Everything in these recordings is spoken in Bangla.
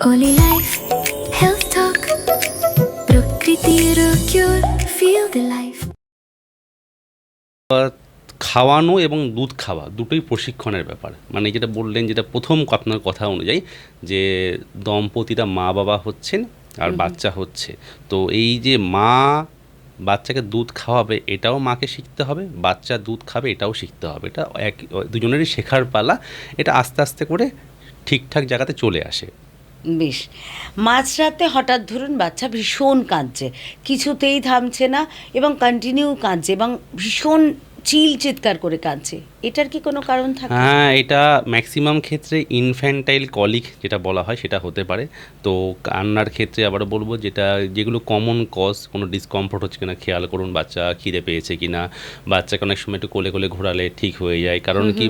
Only life, health talk, প্রকৃতির cure, feel the life. খাওয়ানো এবং দুধ খাওয়া দুটোই প্রশিক্ষণের ব্যাপার। মানে যেটা বললেন, যেটা প্রথম আপনার কথা অনুযায়ী যে দম্পতিরা মা বাবা হচ্ছেন আর বাচ্চা হচ্ছে, তো এই যে মা বাচ্চাকে দুধ খাওয়াবে এটাও মাকে শিখতে হবে, বাচ্চা দুধ খাবে এটাও শিখতে হবে। এটা দুজনেরই শেখার পালা। এটা আস্তে আস্তে করে ঠিকঠাক জায়গাতে চলে আসে। বেশ, মাঝরাতে হঠাৎ ধরুন বাচ্চা ভীষণ কাঁদছে, কিছুতেই থামছে না এবং কন্টিনিউ কাঁদছে এবং ভীষণ চিৎকার করে কাঁদছে, এটার কি কোনো কারণ থাকে? হ্যাঁ, এটা ম্যাক্সিমাম ক্ষেত্রে ইনফ্যান্টাইল কলিক যেটা বলা হয় সেটা হতে পারে। তো কান্নার ক্ষেত্রে আবারও বলবো, যেগুলো কমন কজ, কোনো ডিসকমফোর্ট হচ্ছে কিনা খেয়াল করুন, বাচ্চা খিদে পেয়েছে কিনা, বাচ্চাকে অনেক সময় একটু কোলে কোলে ঘোরালে ঠিক হয়ে যায়। কারণ কি,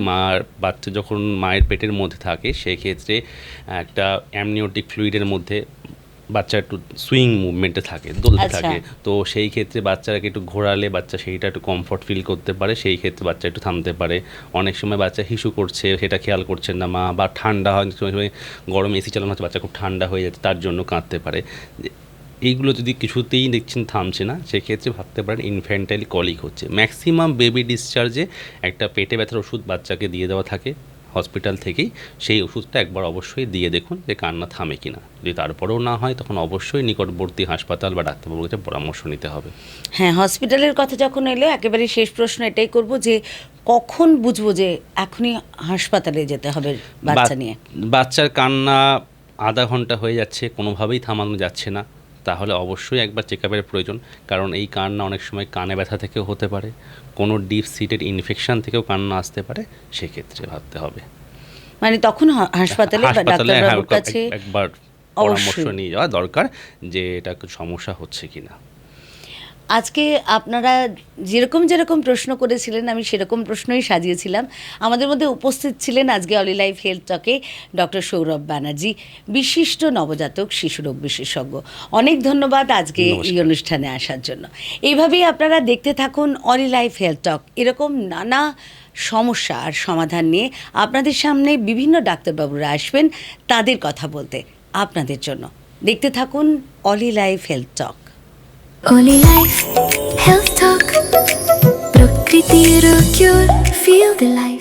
বাচ্চা যখন মায়ের পেটের মধ্যে থাকে সেক্ষেত্রে একটা অ্যামনিওটিক ফ্লুইডের মধ্যে বাচ্চা একটু সুইং মুভমেন্টে থাকে, দোলতে থাকে। তো সেই ক্ষেত্রে বাচ্চাকে একটু ঘোরালে বাচ্চা সেইটা একটু কমফর্ট ফিল করতে পারে, সেই ক্ষেত্রে বাচ্চা একটু থামতে পারে। অনেক সময় বাচ্চা হিসু করছে, সেটা খেয়াল করছেন না মা, বা ঠান্ডা হয়, সময় গরম এসি চালানো হচ্ছে, বাচ্চা খুব ঠান্ডা হয়ে যাচ্ছে, তার জন্য কাঁদতে পারে। এইগুলো যদি কিছুতেই দেখছেন থামছে না, সেক্ষেত্রে ভাবতে পারেন ইনফ্যান্টাইল কলিক হচ্ছে। ম্যাক্সিমাম বেবি ডিসচার্জে একটা পেটে ব্যথার ওষুধ বাচ্চাকে দিয়ে দেওয়া থাকে হসপিটাল থেকেই। সেই ওষুধটা একবার অবশ্যই দিয়ে দেখুন যে কান্না থামে কিনা। যদি তারপরেও না হয়, তখন অবশ্যই নিকটবর্তী হাসপাতাল বা ডাক্তারবাবুর কাছে পরামর্শ নিতে হবে। হ্যাঁ, হসপিটালের কথা যখন এলো, একেবারে শেষ প্রশ্ন এটাই করব যে কখন বুঝবো যে এখনই হাসপাতালে যেতে হবে বাচ্চা নিয়ে? বাচ্চার কান্না আধা ঘন্টা হয়ে যাচ্ছে, কোনোভাবেই থামানো যাচ্ছে না, তাহলে অবশ্যই একবার চেক আপের প্রয়োজন। কারণ এই কান্না অনেক সময় কানে ব্যথা থেকেও হতে পারে, কোনো ডিপ সিটেড ইনফেকশন থেকেও কান্না আসতে পারে, সেক্ষেত্রে ভাবতে হবে। মানে তখন হাসপাতালে বা ডাক্তারবাবুর কাছে একবার পরামর্শ নিয়ে যাওয়া দরকার যে এটা সমস্যা হচ্ছে কিনা। আজকে আপনারা যেরকম যেরকম প্রশ্ন করেছিলেন, আমি সেরকম প্রশ্নই সাজিয়েছিলাম। আমাদের মধ্যে উপস্থিত ছিলেন আজকে অলি লাইফ হেলথ টকে ডক্টর সৌরভ ব্যানার্জি, বিশিষ্ট নবজাতক শিশুরোগ বিশেষজ্ঞ। অনেক ধন্যবাদ আজকে এই অনুষ্ঠানে আসার জন্য। এইভাবেই আপনারা দেখতে থাকুন অলি লাইফ হেলথ টক। এরকম নানা সমস্যা আর সমাধান নিয়ে আপনাদের সামনে বিভিন্ন ডাক্তারবাবুরা আসবেন তাদের কথা বলতে আপনাদের জন্য। দেখতে থাকুন অলি লাইফ হেলথ টক। Only life, health talk, প্রকৃতির cure, feel the life.